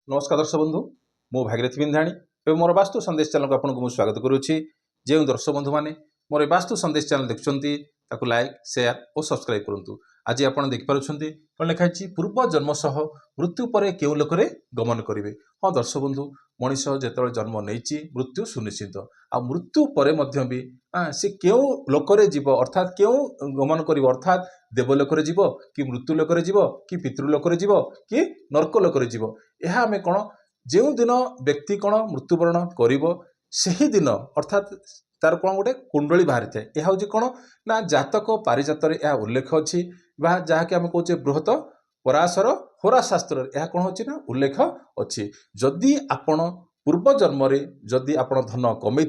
नमस्कार दर्शक बंधु मो भागीरथी बिंधाणी एवं मोर वास्तु संदेश चैनल को आपको स्वागत करुच्ची। जो दर्शक बंधु मैंने मोर वास्तु संदेश चैनल देखुं लाइक शेयर और सब्सक्राइब करूँ। आज आप देखिपुंट कौन लिखाई पूर्व जन्म सह मृत्यु पर क्यों लोकरे गमन करेंगे। हाँ दर्शक बंधु मनीष जो जन्म नहीं मृत्यु सुनिश्चित आ मृत्यु पर भी सी क्यों लोकरे जीव अर्थात क्यों गमन कर अर्थात देवलोक जीव कि मृत्यु लोक जीव कि पितृलोक जीव कि नर्क लोक जीव। यह आम कौन जो दिन व्यक्ति कौन मृत्युवरण कर दिन अर्थात तार कौन गोटे कुंडली बाहरी थाए। यह हूँ कौन ना जातक पारिजात उल्लेख अच्छी जहाँकि आम कहे बृहत पराशर होरा शास्त्र यह कौन होची ना उल्लेख अच्छी। जदि आपण पूर्व जन्म जदि आपण धन कमे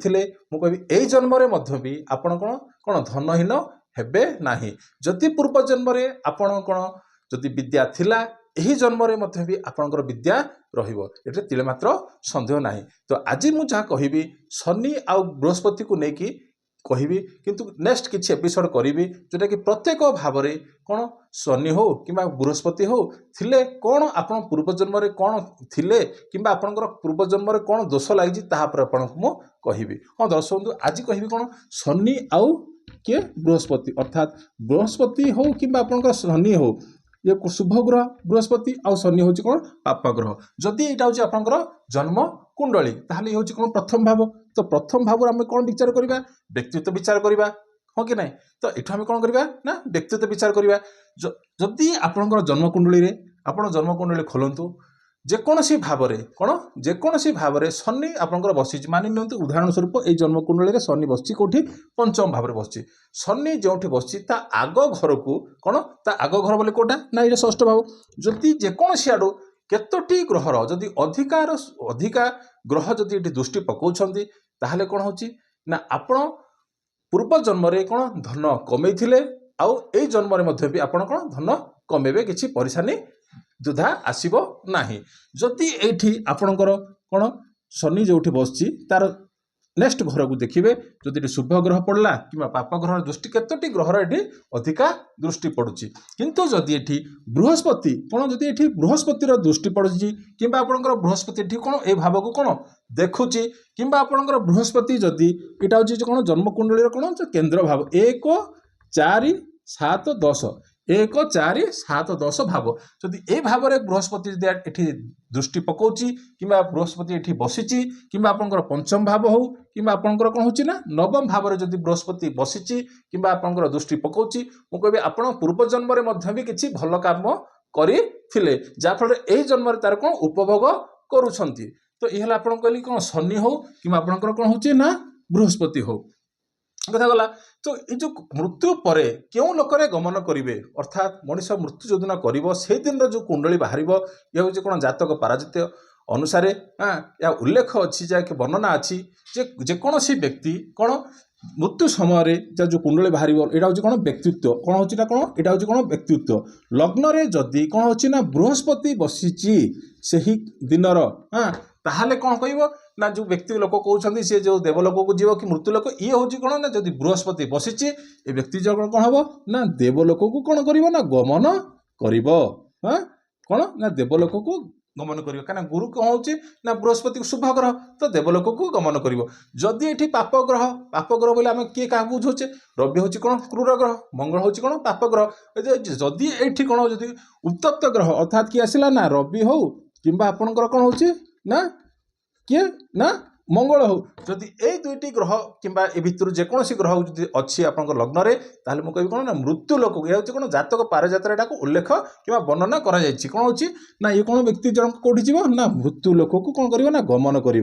मु कहि एई जन्म भी आपण कौन कौन धनहीन हेबे नाही। जदि पूर्व जन्म आपण कौन जदि विद्या थिला यही जन्म भी आपणकर विद्या रहिबो एटे तिले मात्र संदेह नाही। तो आज मु जहाँ कहिबी शनि आ बृहस्पति को लेकिन कहिबी किंतु नेक्स्ट किछि एपिसोड करिबी जोटा कि प्रत्येक भाव में कौन शनि हो कि बृहस्पति हो थिले कौन आपण पूर्व जन्म कौन थिले कि आपणकर पूर्व जन्म कौन दोष लगी तापर आपको मु कहिबी। हाँ दर्शक बंधु आज कहिबी कौन शनि आउ किए बृहस्पति अर्थात बृहस्पति हो कि आपणकर शनि हो ये शुभ ग्रह बृहस्पति आउ शनि हूँ कौन पाप ग्रह। जदि यहाँ हूँ आपंकर जन्म कुंडली ताहले ये हूँ कौन प्रथम भाव। तो प्रथम भाव आम कौन विचार करवा व्यक्तित्व विचार करवा हाँ कि ना। तो ये आम कौन करवा ना व्यक्तित्व विचार करवा। जदि आपंकर जन्म कुंडली आप जन्म कुंडली खोलतु जेकोसी भाव कौन जेकोसी भाव शनि आपंकर बसी मानि नियंतु उदाहरण स्वरूप ये जन्म कुंडली शनि बसी कौटी पंचम भाव बसी शनि जो बसी ता आग घर को कौन ता आग घर बोले कौटा ना ये षष्ठ भाव। जदि जेकोसी आड़ू केतोटी ग्रहर जदि अधिका ग्रह जदि ये दृष्टि पकाउछंती ताहले कौन होची ना आपण पूर्व जन्म कौन धन कमे आउ ए जन्म भी आपण कौन धन कमेबे किछि परेशानी दुधा आसीबो नाही। जदि एठी आपणकर कौन शनि जो बसची तार नेक्स्ट घर को देखिए जदि शुभ ग्रह पड़ला कि पाप ग्रह दृष्टि केतोटी ग्रहर ये अधिका दृष्टि पड़ुची। किंतु जदि एठी बृहस्पति कौन जदि एठी बृहस्पतिर दृष्टि पड़ुची कि आपणकर बृहस्पति एठी कौन ए भाव को कौन देखुची कि आपणकर बृहस्पति जदि एटा होची कौन जन्म कुंडली कौन केंद्र भाव 1 4 7 10 1 4 7 10 भाव जदि ए भाव में बृहस्पति ये दृष्टि पकाउची कि बृहस्पति ये बसीची कि आपंकर पंचम भाव हो कि आपंकर कौन होची ना नवम भाव में जदि बृहस्पति बसीची कि आपंकर दृष्टि पकाउची मु कहबी आपण पूर्व जन्म भी किसी भल काम करथिले जाफल यही जन्म तार कौन उपभोग करुछंती। तो ये आपन कहली कौन शनि हो कि आपंकर कौन होची ना बृहस्पति हो कथा गला। तो ये जो मृत्यु पर क्यों लोकरे गमन करेंगे अर्थात मनीष मृत्यु जो दिन कर से दिन जो कुंडली बाहर ये हूँ कौन जातक पाराजित अनुसार या उल्लेख अच्छी जहाँकि वर्णना अच्छी जेकोसी व्यक्ति कौन मृत्यु समय जो कुंडली बाहर यहाँ हूँ कौन व्यक्तित्व कौन होची ना कौन यहाँ हूँ कौन व्यक्तित्व लग्न जदि कौन होची ना बृहस्पति बसीची से दिनर ताहले कौन कह ना जो व्यक्ति लोक कहते सी जो देवलोक को जीव कि मृत्युलोक ये हूँ कौन ना जदि बृहस्पति बसीची ये व्यक्ति जगह कौन हम ना देवलोक को कौन कर ना गमन कर कौन ना देवलोक को गमन कर कहीं गुरु कौन होची ना बृहस्पति शुभ ग्रह तो देवलोक को गमन कर। जदि ये पाप ग्रह बोले आम किए क्या बुझे रवि हूँ कौन क्रूर ग्रह मंगल हूँ कौन पाप ग्रह जदि ये कौन जदि उत्तप्त ग्रह अर्थात किए आसला ना रवि हो कि आपणकर कौन होची ना किए ना मंगल हो जदि ए दुईटी ग्रह किंबा ए भितर जेकोसी ग्रह जदि अच्छी आप लग्न ताहले मु कहि कौन ना मृत्यु लोक ये हूँ कौन जातक पारजात्रा को उल्लेख कि वर्णना कौन होची ना ये कौन व्यक्ति जन कौटी जीव ना मृत्यु लोक को कौन कर ना गमन कर।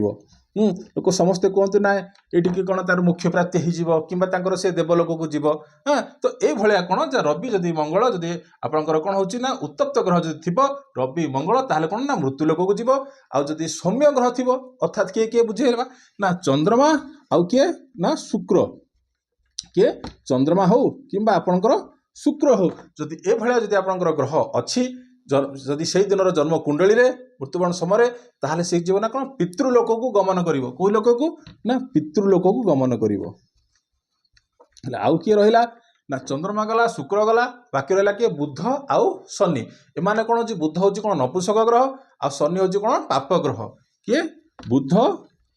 लोक समस्ते कहते ना ये कौन तार मुख्य प्राप्ति हो से देवलोक को जीव। हाँ तो ये भाया कौन रवि जदि मंगल जदि आपंकर कौन होची ना उत्तप्त ग्रह जदि थी रवि मंगल ताहले कौन ना मृत्यु लोक को जीव। आउ जदि सौम्य ग्रह थी अर्थात किए किए बुझे ना चंद्रमा आउ किए ना शुक्र किए चंद्रमा हो कि आपंकर शुक्र हो जदि ए भाया जदि आपंकर ग्रह अच्छी जदि से दिन जन्म कुंडली मृत्युवरण समय ताहले से जीव ना कौन पितृलोक को गमन कर कोई लोक को ना पितृलोक को गमन कर। आउ किए रहिला ना चंद्रमा गला शुक्र गला बाकी रहा किए बुध आउ शनि एमाने कौन हो बुध हूँ कौन नपुंसक ग्रह आ शनि हूँ कौन पाप ग्रह किए बुध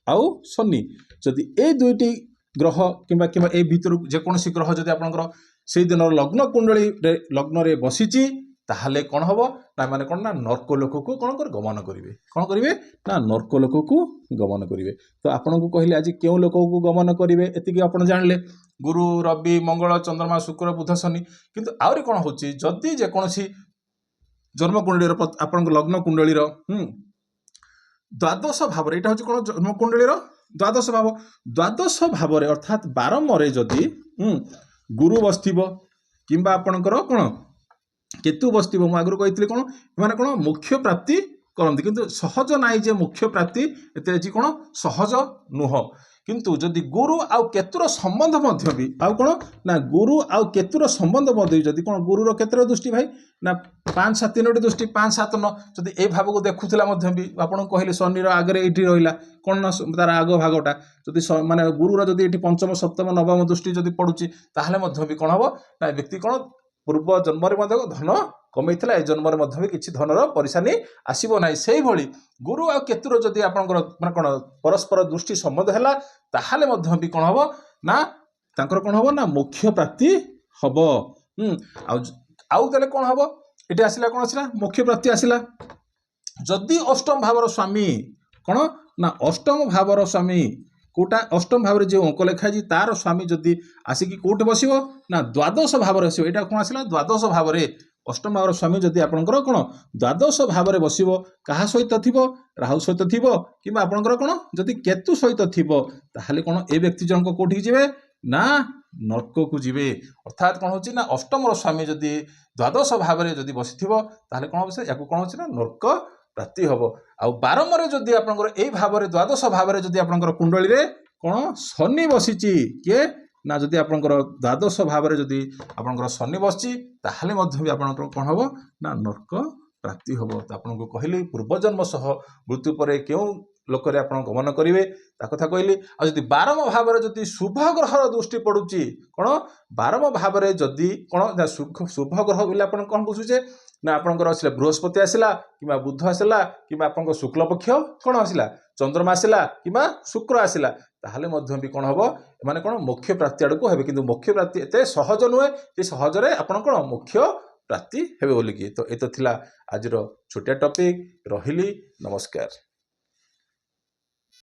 आउ शनि जदि ए दुईटी ग्रह किंबा किंबा ए भीतर जेकोसी ग्रह जदि आपनकर से दिन लग्न कुंडली लग्न रे बसीची ताहले कौन हम ना माने कौन ना नर्कलोक को कौन कर गमन करेंगे ना नर्कलोक को गमन करेंगे। तो आपन को कहले आज क्यों लोक को गमन करेंगे एति आपन जानले गुरु रवि मंगल चंद्रमा शुक्र बुध शनि किंतु आउरी कौन होची जदि जेकोसी जन्म कुंडली आपन लग्न कुंडली द्वादश भाव यहाँ हूँ कौन जन्म कुंडली द्वादश भाव अर्थात 12 जदि गुरु बसथिबो किंबा आपणकर कौन केतु बसथिबो मु आगु कही कौन माने कौन मोक्ष प्राप्ति करती किंतु सहज नाई जे मोक्ष प्राप्ति एते कौन सहज नुह किंतु जदि गुरु आउ केतुर संबंध मध्य भी आउ कौन ना गुरु आउ केतुर संबंध मध्य जदि कौन गुरुर केतर दृष्टि भाई ना 5 7 3 दृष्टि 5 7 9 जदि ए भाव को देखुला मध्य भी आपन कहले शनिर आगे ये रहा कौन ना तार आग भागटा जदि माने गुरुर जदि ये पंचम सप्तम नवम दृष्टि जदि पड़ुची ताहले मध्य भी कौन हम ना व्यक्ति कौन पूर्व जन्म धन कमई ए जन्म भी किसी धनर परेशानी आसब ना से भली गुरु आ केतुर जदि आपंकर माने कौन परस्पर दृष्टि संबंध है ताहले मध्य भी कौन हम ना तांकर कौन हम ना मोक्ष प्राप्ति हम आउ तेल कौन हम ये आसला कौन आसला मोक्ष प्राप्ति आसला जदि अष्टम भावर स्वामी कौन ना अष्टम भावर स्वामी कोटा अष्टम भाव जो अंक लिखाई तार स्वामी जदि आसिकी कोटे बस ना द्वादश भाव यहाँ कौन आसला द्वादश भाव अष्टम भावर स्वामी जदि आपंकर कौन द्वादश भाव बस क्या सहित थी राहु सहित थी कि आपंकर कौन जदि केतु सहित थी ताहले कौन ए व्यक्ति जनक कौटी जीवे ना नर्क को जीवे अर्थात कौन होची ना अष्टम स्वामी जदि द्वादश भाव जदि बसी ताहले कौन हम या कौन होची ना नर्क प्राप्ति हम आउ 12 जदि आपंकर ए भाव द्वादश भाव जदि आपंकर कुंडली रे कौन शनि बसीची किए ना जदि आपंकर द्वादश भाव जदि आपंकर शनि बसची ताहले मध्य भी आपंकर कौन हम ना नर्क प्राप्ति हम तो आपन को कहली पूर्वजन्म सह मृत्यु पर क्यों लोकरे आप गमन करेंगे कथा कहली आ जदि 12 भाव जदि शुभ ग्रहर दृष्टि पड़ुची कौन 12 भाव जदि कौन शुभ ग्रह बोले आप कौन बुझुचे ना आपंकर आसला बृहस्पति आसला कि बुध आसला कि आप शुक्ल पक्ष कौन आसला चंद्रमा आसला कि शुक्र आसला ताहले मध्य भी कौन हम एमाने कौन मोक्ष प्राप्ति आड़ को हेबे किंतु मोक्ष प्राप्ति एते सहज नुहे जे सहजरे आपण कौन मोक्ष प्राप्ति हेबे बोलिकी। तो ये तो थिला आजर छोटिया टॉपिक रहिली नमस्कार।